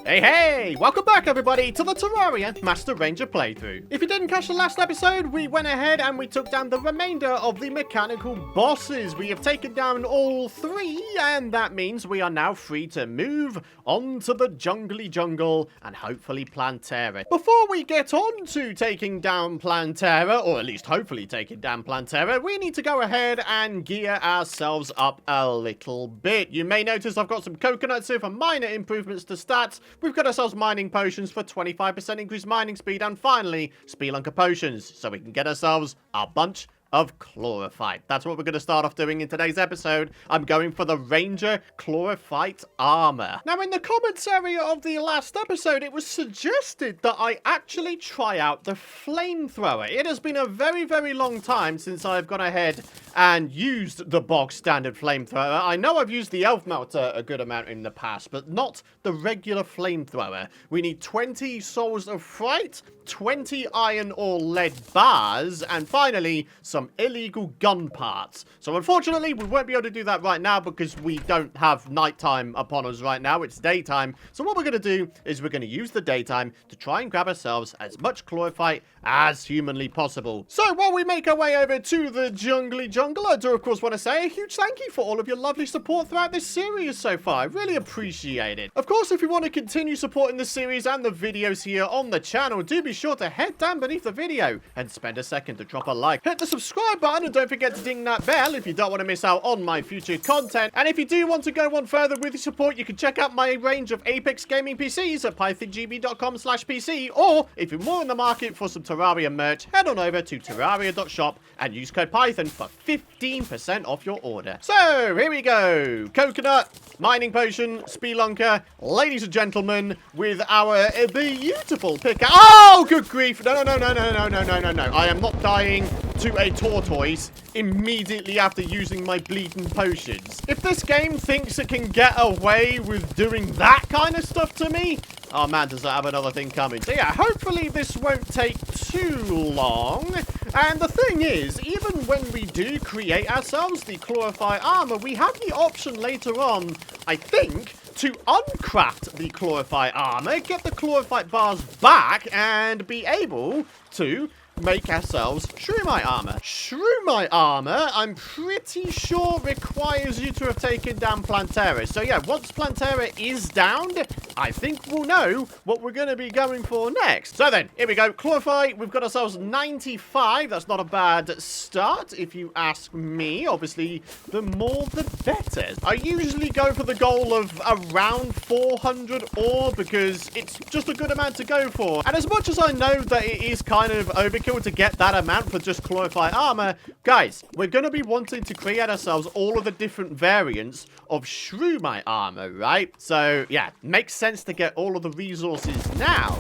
Hey, welcome back everybody to the Terraria Master Ranger playthrough. If you didn't catch the last episode, we went ahead and we took down the remainder of the mechanical bosses. We have taken down all 3, and that means we are now free to move on to the jungly jungle and hopefully Plantera. Before we get on to taking down Plantera, or at least hopefully taking down Plantera, we need to go ahead and gear ourselves up a little bit. You may notice I've got some coconuts here for minor improvements to stats. We've got ourselves mining potions for 25% increased mining speed, and finally, Spelunker potions, so we can get ourselves a bunch of chlorophyte. That's what we're going to start off doing in today's episode. I'm going for the Ranger chlorophyte armor. Now, in the comments area of the last episode, it was suggested that I actually try out the flamethrower. It has been a very, very long time since I've gone ahead and used the bog standard flamethrower. I know I've used the elf melter a good amount in the past, but not the regular flamethrower. We need 20 souls of fright, 20 iron or lead bars, and finally, some illegal gun parts. So unfortunately, we won't be able to do that right now because we don't have nighttime upon us right now. It's daytime. So what we're going to do is we're going to use the daytime to try and grab ourselves as much chlorophyte as humanly possible. So while we make our way over to the jungly jungle, I do of course want to say a huge thank you for all of your lovely support throughout this series so far. I really appreciate it. Of course, if you want to continue supporting the series and the videos here on the channel, do be sure to head down beneath the video and spend a second to drop a like. Hit the subscribe button and don't forget to ding that bell if you don't want to miss out on my future content. And if you do want to go one further with your support, you can check out my range of Apex gaming PCs at pythongb.com/PC, or if you're more in the market for some Terraria merch, head on over to terraria.shop and use code Python for 15% off your order. So here we go. Coconut, mining potion, spelunker, ladies and gentlemen, with our beautiful pickaxe. Oh, good grief. No. I am not dying to a tortoise immediately after using my bleeding potions. If this game thinks it can get away with doing that kind of stuff to me, oh man, does that have another thing coming. So yeah, hopefully this won't take too long. And the thing is, even when we do create ourselves the chlorophyte armor, we have the option later on, I think, to uncraft the chlorophyte armor, get the chlorophyte bars back, and be able to make ourselves shroomite armor. Shroomite armor, I'm pretty sure requires you to have taken down Plantera. So yeah, once Plantera is downed, I think we'll know what we're going to be going for next. So then, here we go. Chlorophyte, we've got ourselves 95. That's not a bad start, if you ask me. Obviously, the more the better. I usually go for the goal of around 400 ore because it's just a good amount to go for. And as much as I know that it is kind of overkill to get that amount for just chlorophyte armor, guys, we're going to be wanting to create ourselves all of the different variants of shroomite armor, right? So yeah, makes sense to get all of the resources now.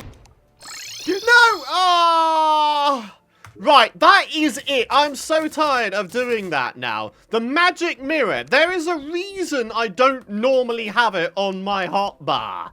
No! Ah! Right, that is it. I'm so tired of doing that now. The magic mirror. There is a reason I don't normally have it on my hotbar.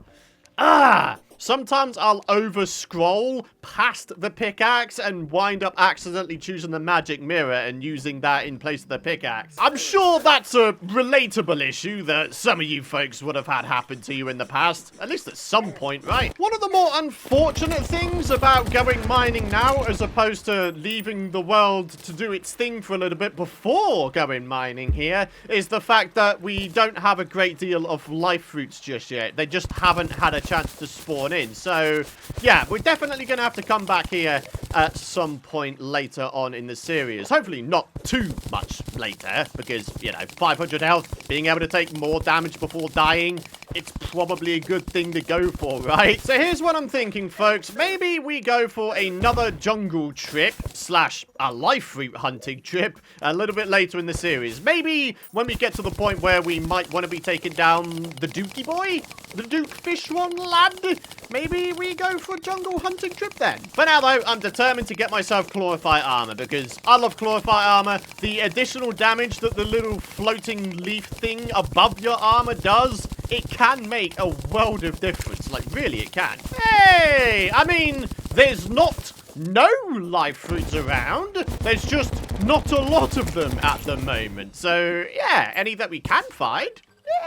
Sometimes I'll over-scroll past the pickaxe and wind up accidentally choosing the magic mirror and using that in place of the pickaxe. I'm sure that's a relatable issue that some of you folks would have had happen to you in the past, at least at some point, right? One of the more unfortunate things about going mining now, as opposed to leaving the world to do its thing for a little bit before going mining here, is the fact that we don't have a great deal of life fruits just yet. They just haven't had a chance to spawn in. So yeah, we're definitely gonna have to come back here at some point later on in the series. Hopefully not too much later, because, you know, 500 health, being able to take more damage before dying, it's probably a good thing to go for, right? So here's what I'm thinking, folks. Maybe we go for another jungle trip slash a life fruit hunting trip a little bit later in the series. Maybe when we get to the point where we might want to be taking down the Dookie boy, the Duke Fishron lad. Maybe we go for a jungle hunting trip then. For now, though, I'm determined to get myself chlorophyte armor because I love chlorophyte armor. The additional damage that the little floating leaf thing above your armor does, it can make a world of difference. Like, really, it can. Hey! I mean, there's not no life fruits around. There's just not a lot of them at the moment. So, yeah, any that we can find,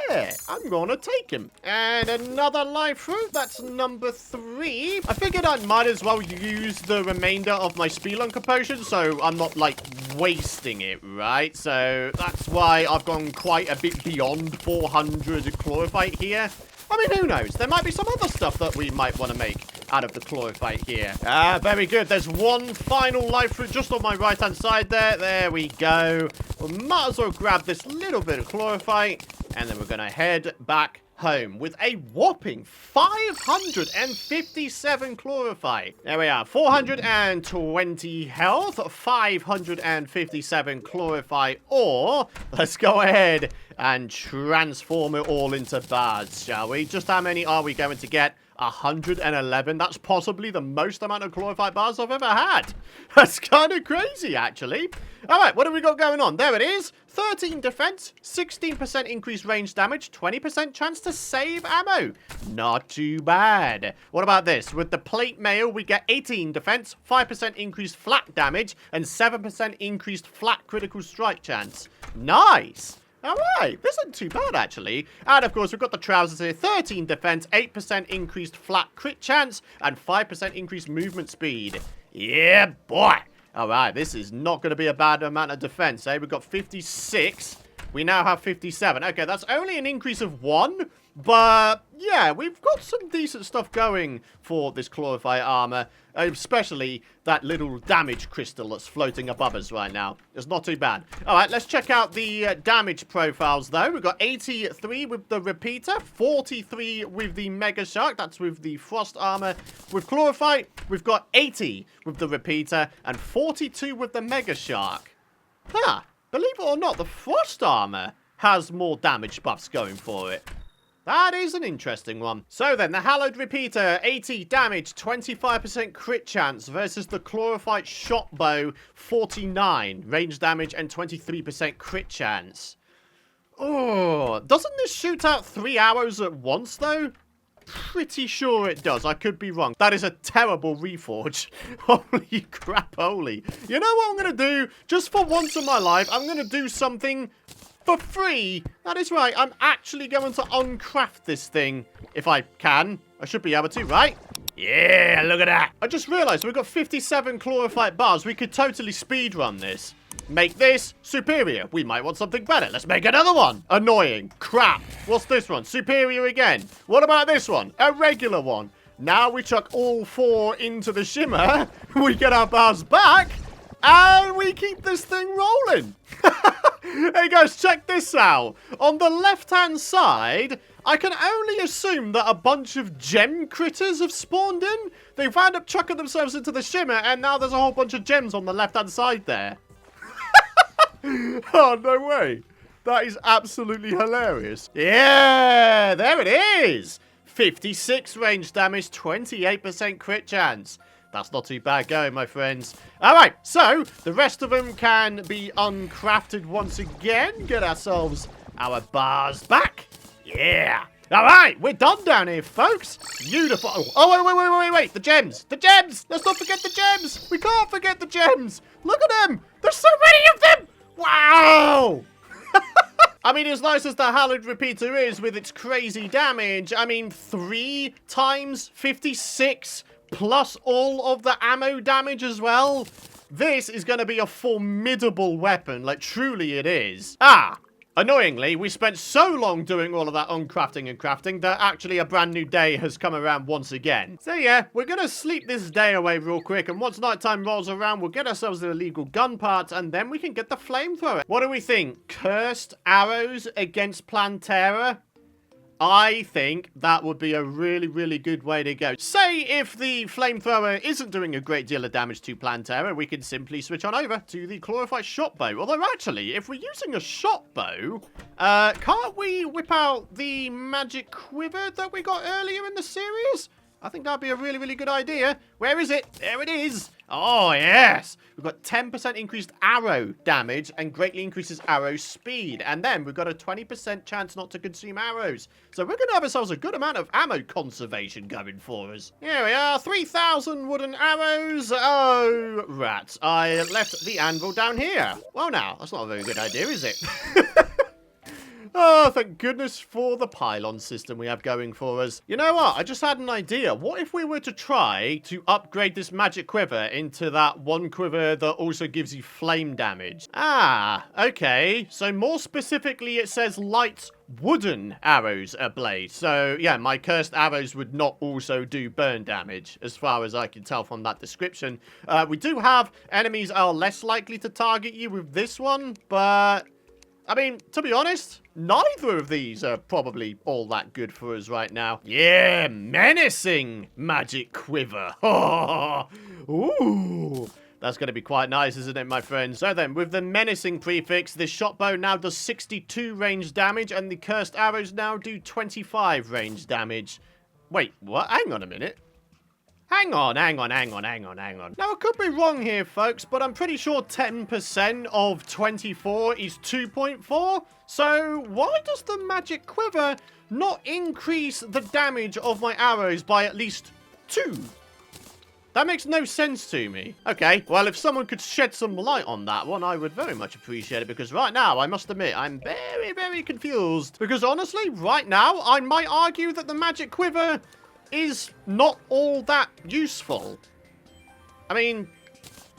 Yeah, I'm gonna take him. And another life fruit. That's number 3. I figured I might as well use the remainder of my Spelunker potion so I'm not, like, wasting it, right? So that's why I've gone quite a bit beyond 400 chlorophyte here. I mean, who knows? There might be some other stuff that we might want to make out of the chlorophyte here. Ah, very good. There's one final life fruit just on my right-hand side there. There we go. We might as well grab this little bit of chlorophyte, and then we're going to head back home with a whopping 557 chlorophyte. There we are. 420 health, 557 chlorophyte ore. Let's go ahead and transform it all into bars, shall we? Just how many are we going to get? 111. That's possibly the most amount of chlorophyte bars I've ever had. That's kind of crazy, actually. All right, what have we got going on? There it is. 13 defense, 16% increased range damage, 20% chance to save ammo. Not too bad. What about this? With the plate mail, we get 18 defense, 5% increased flat damage, and 7% increased flat critical strike chance. Nice. All right, this isn't too bad, actually. And, of course, we've got the trousers here. 13 defense, 8% increased flat crit chance, and 5% increased movement speed. Yeah, boy. All right, this is not going to be a bad amount of defense, eh? We've got 56. We now have 57. Okay, that's only an increase of 1. But, yeah, we've got some decent stuff going for this chlorophyte armor. Especially that little damage crystal that's floating above us right now. It's not too bad. All right, let's check out the damage profiles, though. We've got 83 with the repeater, 43 with the mega shark. That's with the frost armor. With chlorophyte, we've got 80 with the repeater and 42 with the mega shark. Huh. Believe it or not, the frost armor has more damage buffs going for it. That is an interesting one. So then, the Hallowed Repeater, 80 damage, 25% crit chance versus the Chlorophyte Shot Bow, 49 range damage and 23% crit chance. Oh, doesn't this shoot out 3 arrows at once, though? Pretty sure it does. I could be wrong. That is a terrible reforge. Holy crap, holy. You know what I'm going to do? Just for once in my life, I'm going to do something for free. That is right. I'm actually going to uncraft this thing. If I can. I should be able to, right? Yeah, look at that. I just realized we've got 57 chlorophyte bars. We could totally speedrun this. Make this superior. We might want something better. Let's make another one. Annoying. Crap. What's this one? Superior again. What about this one? A regular one. Now we chuck all 4 into the shimmer. We get our bars back. And we keep this thing rolling. Hey guys, check this out. On the left-hand side, I can only assume that a bunch of gem critters have spawned in. They wound up chucking themselves into the shimmer, and now there's a whole bunch of gems on the left-hand side there. Oh, no way. That is absolutely hilarious. Yeah, there it is. 56 range damage, 28% crit chance. That's not too bad going, my friends. All right, so the rest of them can be uncrafted once again. Get ourselves our bars back. Yeah. All right, we're done down here, folks. Beautiful. Oh, wait. The gems. The gems. Let's not forget the gems. We can't forget the gems. Look at them. There's so many of them. Wow. I mean, as nice as the Hallowed Repeater is with its crazy damage, I mean, 3 times 56 plus all of the ammo damage as well. This is going to be a formidable weapon. Like, truly it is. Annoyingly, we spent so long doing all of that uncrafting and crafting that actually a brand new day has come around once again. So yeah, we're going to sleep this day away real quick, and once nighttime rolls around, we'll get ourselves the illegal gun parts, and then we can get the flamethrower. What do we think? Cursed arrows against Plantera? I think that would be a really, really good way to go. Say if the flamethrower isn't doing a great deal of damage to Plantera, we can simply switch on over to the Chlorophyte Shot Bow. Although, actually, if we're using a shot bow, can't we whip out the magic quiver that we got earlier in the series? I think that'd be a really, really good idea. Where is it? There it is. Oh, yes. We've got 10% increased arrow damage and greatly increases arrow speed. And then we've got a 20% chance not to consume arrows. So we're going to have ourselves a good amount of ammo conservation going for us. Here we are. 3,000 wooden arrows. Oh, rats. I left the anvil down here. Well, now, that's not a very good idea, is it? Oh, thank goodness for the pylon system we have going for us. You know what? I just had an idea. What if we were to try to upgrade this magic quiver into that one quiver that also gives you flame damage? Ah, okay. So more specifically, it says light wooden arrows ablaze. So, yeah, my cursed arrows would not also do burn damage, as far as I can tell from that description. We do have enemies are less likely to target you with this one, but I mean, to be honest, neither of these are probably all that good for us right now. Yeah, menacing magic quiver. Ooh. That's going to be quite nice, isn't it, my friends? So then, with the menacing prefix, this shot bow now does 62 range damage, and the cursed arrows now do 25 range damage. Wait, what? Hang on a minute. Hang on. Now, I could be wrong here, folks, but I'm pretty sure 10% of 24 is 2.4. So, why does the magic quiver not increase the damage of my arrows by at least 2? That makes no sense to me. Okay, well, if someone could shed some light on that one, I would very much appreciate it, because right now, I must admit, I'm very, very confused. Because honestly, right now, I might argue that the magic quiver is not all that useful. I mean,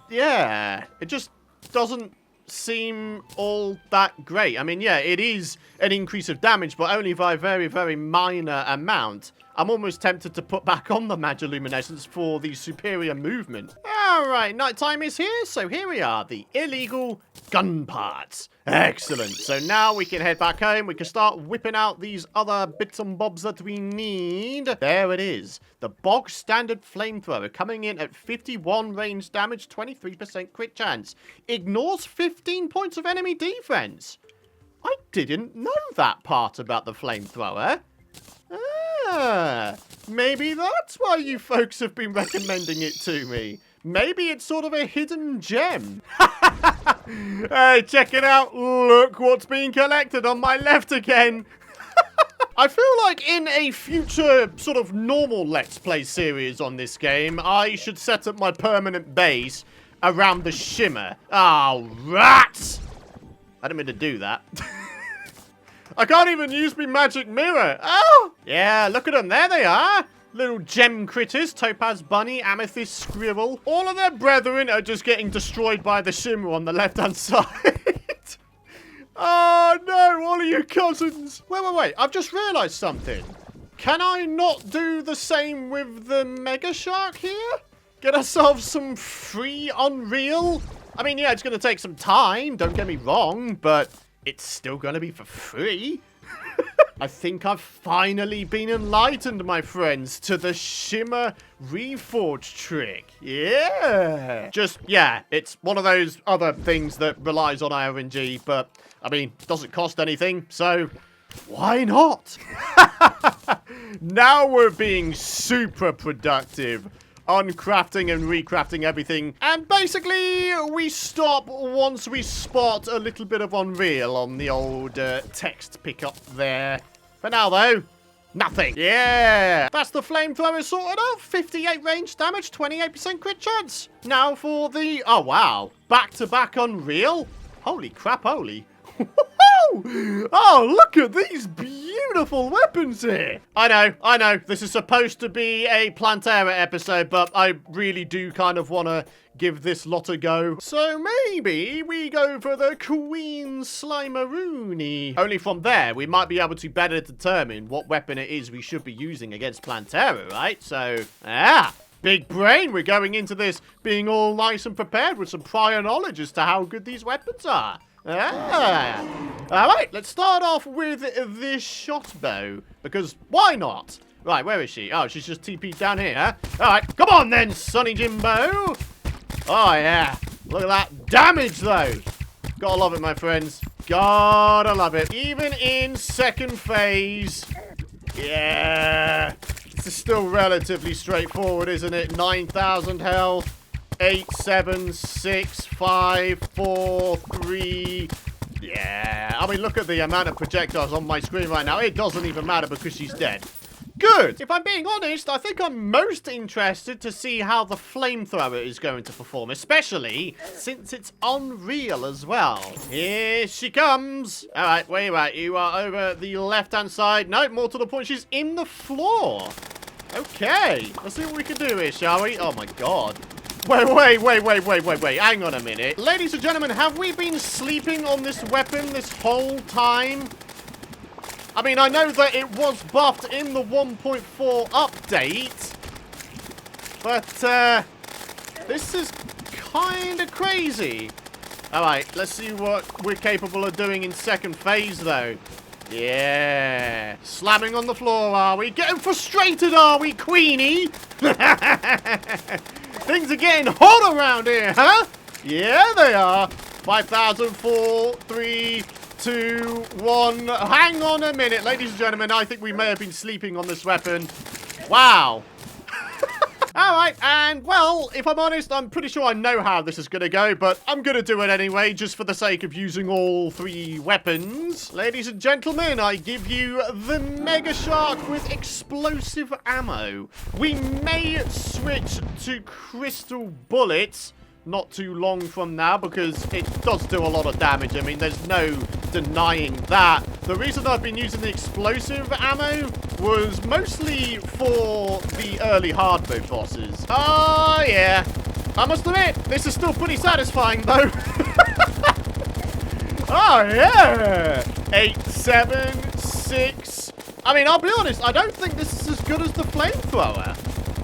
yeah, it just doesn't seem all that great. I mean, yeah, it is an increase of damage, but only by a very, very minor amount. I'm almost tempted to put back on the Magiluminescence for the superior movement. Alright, nighttime is here, so here we are, the illegal gun parts. Excellent. So now we can head back home. We can start whipping out these other bits and bobs that we need. There it is. The bog standard flamethrower coming in at 51 range damage, 23% crit chance. Ignores 15 points of enemy defense. I didn't know that part about the flamethrower. Maybe that's why you folks have been recommending it to me. Maybe it's sort of a hidden gem. Hey, check it out. Look what's being collected on my left again. I feel like in a future sort of normal Let's Play series on this game, I should set up my permanent base around the shimmer. Oh, rats! I didn't mean to do that. I can't even use my magic mirror. Oh! Yeah, look at them. There they are. Little gem critters. Topaz bunny, amethyst squirrel. All of their brethren are just getting destroyed by the shimmer on the left-hand side. Oh, no. All of you cousins. Wait. I've just realized something. Can I not do the same with the Mega Shark here? Get ourselves some free Unreal? I mean, yeah, it's going to take some time. Don't get me wrong, but it's still going to be for free. I think I've finally been enlightened, my friends, to the shimmer reforge trick. Yeah. Yeah, it's one of those other things that relies on RNG, but, I mean, doesn't cost anything, so why not? Now we're being super productive on crafting and recrafting everything. And basically, we stop once we spot a little bit of Unreal on the old text pickup there. For now, though, nothing. Yeah, that's the flamethrower sorted out. 58 range damage, 28% crit chance. Now for the, oh wow, back-to-back Unreal. Holy crap, holy. Oh, look at these beautiful weapons here. I know. This is supposed to be a Plantera episode, but I really do kind of want to give this lot a go. So maybe we go for the Queen Slimeroony. Only from there, we might be able to better determine what weapon it is we should be using against Plantera, right? So, big brain. We're going into this being all nice and prepared with some prior knowledge as to how good these weapons are. Alright, let's start off with this shot bow, because why not? Right, where is she? Oh, she's just TP'd down here, huh? Alright, come on then, Sonny Jimbo! Oh, yeah. Look at that damage, though. Gotta love it, my friends. Gotta love it. Even in second phase. Yeah. This is still relatively straightforward, isn't it? 9,000 health. 8, 7, 6, 5, 4, 3. Yeah. I mean, look at the amount of projectiles on my screen right now. It doesn't even matter because she's dead. Good. If I'm being honest, I think I'm most interested to see how the flamethrower is going to perform, especially since it's unreal as well. Here she comes. All right, where you at? You are over the left-hand side. No, more to the point, she's in the floor. Okay, let's see what we can do here, shall we? Oh my god. Wait. Hang on a minute. Ladies and gentlemen, have we been sleeping on this weapon this whole time? I mean, I know that it was buffed in the 1.4 update, but this is kind of crazy. All right, let's see what we're capable of doing in second phase, though. Yeah. Slamming on the floor, are we? Getting frustrated, are we, Queenie? Things are getting hot around here, huh? Yeah, they are. 5,004, 3, 2, 1. Hang on a minute, ladies and gentlemen. I think we may have been sleeping on this weapon. Wow. Alright, and well, if I'm honest, I'm pretty sure I know how this is going to go, but I'm going to do it anyway, just for the sake of using all 3 weapons. Ladies and gentlemen, I give you the Mega Shark with explosive ammo. We may switch to crystal bullets not too long from now, because it does do a lot of damage. I mean, there's no denying that. The reason I've been using the explosive ammo was mostly for the early hard mode bosses. Oh, yeah. I must admit, this is still pretty satisfying, though. Oh, yeah. 8, 7, 6. I mean, I'll be honest, I don't think this is as good as the flamethrower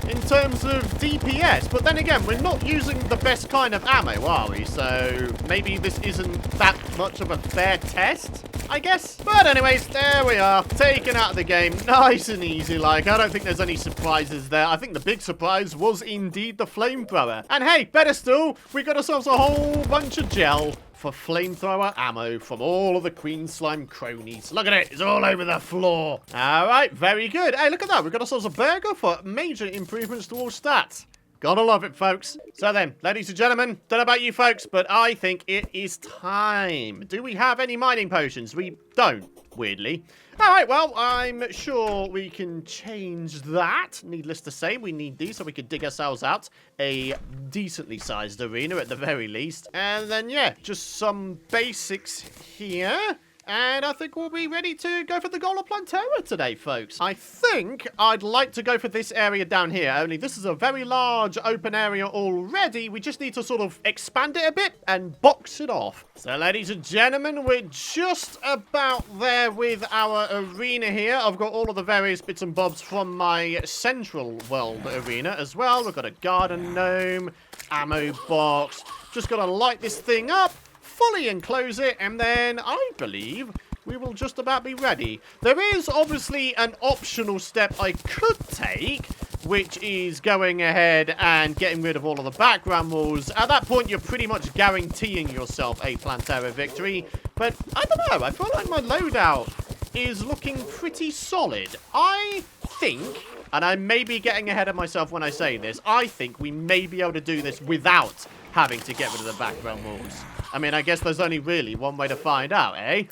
in terms of DPS, but then again, we're not using the best kind of ammo, are we? So maybe this isn't that much of a fair test, I guess. But anyways, there we are, taken out of the game, nice and easy. Like, I don't think there's any surprises there. I think the big surprise was indeed the flamethrower. And hey, better still, we got ourselves a whole bunch of gel for flamethrower ammo from all of the Queen Slime cronies. Look at it, it's all over the floor. All right, very good. Hey, look at that, we got ourselves a burger for major improvements to all stats. Gotta love it, folks. So then, ladies and gentlemen, don't know about you folks, but I think it is time. Do we have any mining potions? We don't, weirdly. All right, well, I'm sure we can change that. Needless to say, we need these so we can dig ourselves out a decently sized arena at the very least. And then, yeah, just some basics here. And I think we'll be ready to go for the goal of Plantera today, folks. I think I'd like to go for this area down here, only this is a very large open area already. We just need to sort of expand it a bit and box it off. So, ladies and gentlemen, we're just about there with our arena here. I've got all of the various bits and bobs from my central world arena as well. We've got a garden gnome, ammo box. Just got to light this thing up, fully enclose it, and then I believe we will just about be ready. There is obviously an optional step I could take, which is going ahead and getting rid of all of the background walls. At that point, you're pretty much guaranteeing yourself a Plantera victory. But I don't know, I feel like my loadout is looking pretty solid. I think, and I may be getting ahead of myself when I say this, I think we may be able to do this without having to get rid of the background walls. I mean, I guess there's only really one way to find out, eh?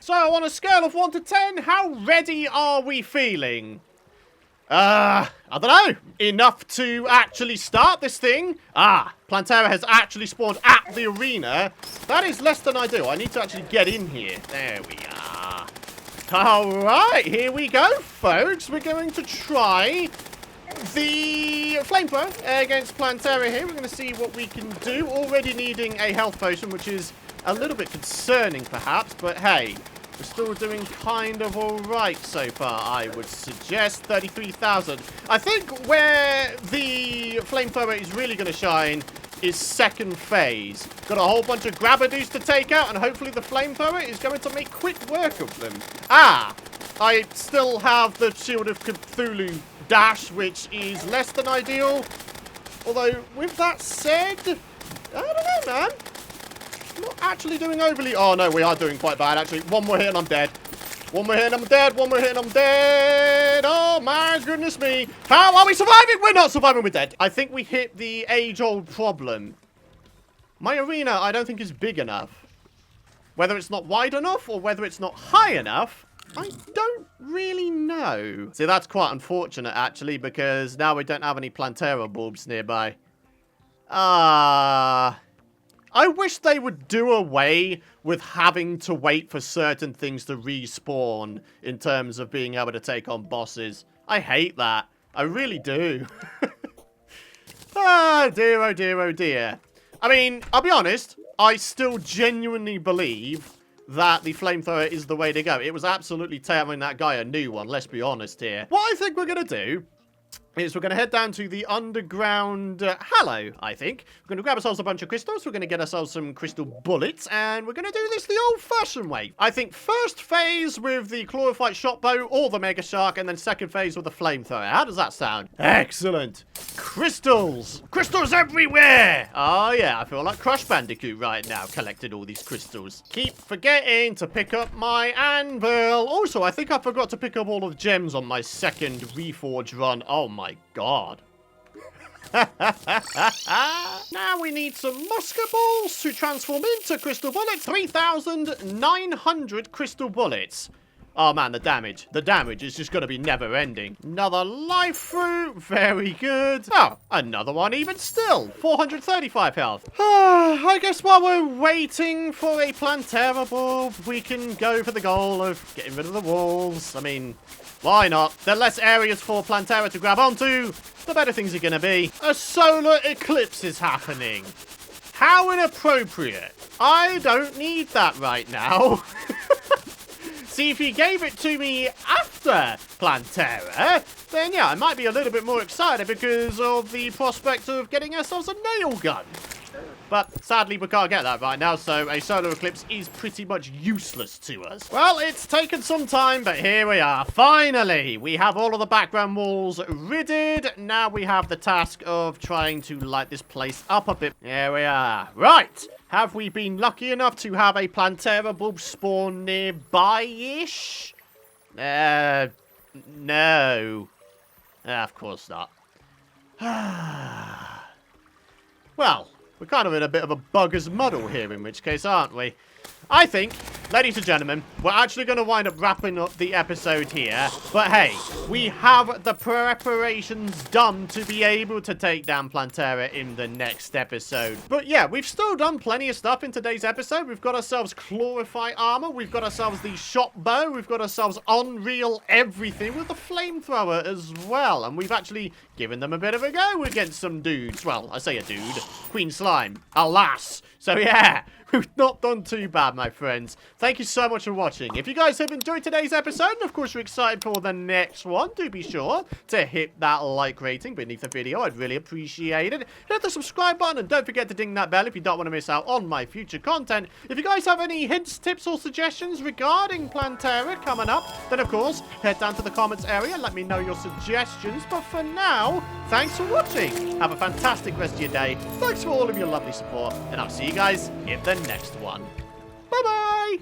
So, on a scale of 1 to 10, how ready are we feeling? I don't know. Enough to actually start this thing? Plantera has actually spawned at the arena. That is less than ideal. I need to actually get in here. There we are. Alright, here we go, folks. We're going to try the flamethrower against Plantera here. We're going to see what we can do. Already needing a health potion, which is a little bit concerning, perhaps. But hey, we're still doing kind of alright so far, I would suggest. 33,000. I think where the flamethrower is really going to shine is second phase. Got a whole bunch of grabbadoos to take out, and hopefully the flamethrower is going to make quick work of them. I still have the Shield of Cthulhu dash, which is less than ideal. Although, with that said, I don't know, man. I'm not actually doing overly... Oh, no, we are doing quite bad, actually. One more hit and I'm dead. One more hit and I'm dead. One more hit and I'm dead. Oh, my goodness me. How are we surviving? We're not surviving. We're dead. I think we hit the age-old problem. My arena, I don't think, is big enough. Whether it's not wide enough or whether it's not high enough, I don't really know. See, that's quite unfortunate, actually, because now we don't have any Plantera bulbs nearby. I wish they would do away with having to wait for certain things to respawn in terms of being able to take on bosses. I hate that. I really do. Ah, dear, oh dear, oh dear. I mean, I'll be honest, I still genuinely believe that the flamethrower is the way to go. It was absolutely tearing that guy a new one, let's be honest here. What I think we're going to do is we're going to head down to the underground Hallow, I think. We're going to grab ourselves a bunch of crystals. We're going to get ourselves some crystal bullets, and we're going to do this the old-fashioned way. I think first phase with the chlorophyte shot bow or the mega shark, and then second phase with the flamethrower. How does that sound? Excellent. Crystals. Crystals everywhere. Oh, yeah, I feel like Crush Bandicoot right now, collecting all these crystals. Keep forgetting to pick up my anvil. Also, I think I forgot to pick up all of the gems on my second Reforge run. Oh, my God. Now we need some musket balls to transform into crystal bullets. 3,900 crystal bullets. Oh man, the damage. The damage is just going to be never ending. Another life fruit. Very good. Oh, another one even still. 435 health. I guess while we're waiting for a Plantera bulb, we can go for the goal of getting rid of the walls. I mean, why not? The less areas for Plantera to grab onto, the better things are going to be. A solar eclipse is happening. How inappropriate. I don't need that right now. See, if he gave it to me after Plantera, then yeah, I might be a little bit more excited because of the prospect of getting ourselves a nail gun. But sadly, we can't get that right now, so a solar eclipse is pretty much useless to us. Well, it's taken some time, but here we are. Finally, we have all of the background walls ridded. Now we have the task of trying to light this place up a bit. Here we are. Right. Have we been lucky enough to have a Plantera bulb spawn nearby-ish? No. Of course not. Well, we're kind of in a bit of a bugger's muddle here, in which case, aren't we? I think, ladies and gentlemen, we're actually going to wind up wrapping up the episode here. But hey, we have the preparations done to be able to take down Plantera in the next episode. But yeah, we've still done plenty of stuff in today's episode. We've got ourselves chlorophyte armor. We've got ourselves the shot bow. We've got ourselves unreal everything with the flamethrower as well. And we've actually given them a bit of a go against some dudes. Well, I say a dude. Queen Slime. Alas. So yeah, we've not done too bad, my friends. Thank you so much for watching. If you guys have enjoyed today's episode, and of course you're excited for the next one, do be sure to hit that like rating beneath the video. I'd really appreciate it. Hit the subscribe button, and don't forget to ding that bell if you don't want to miss out on my future content. If you guys have any hints, tips, or suggestions regarding Plantera coming up, then of course, head down to the comments area and let me know your suggestions. But for now, thanks for watching. Have a fantastic rest of your day. Thanks for all of your lovely support, and I'll see you guys in the next one. Bye-bye!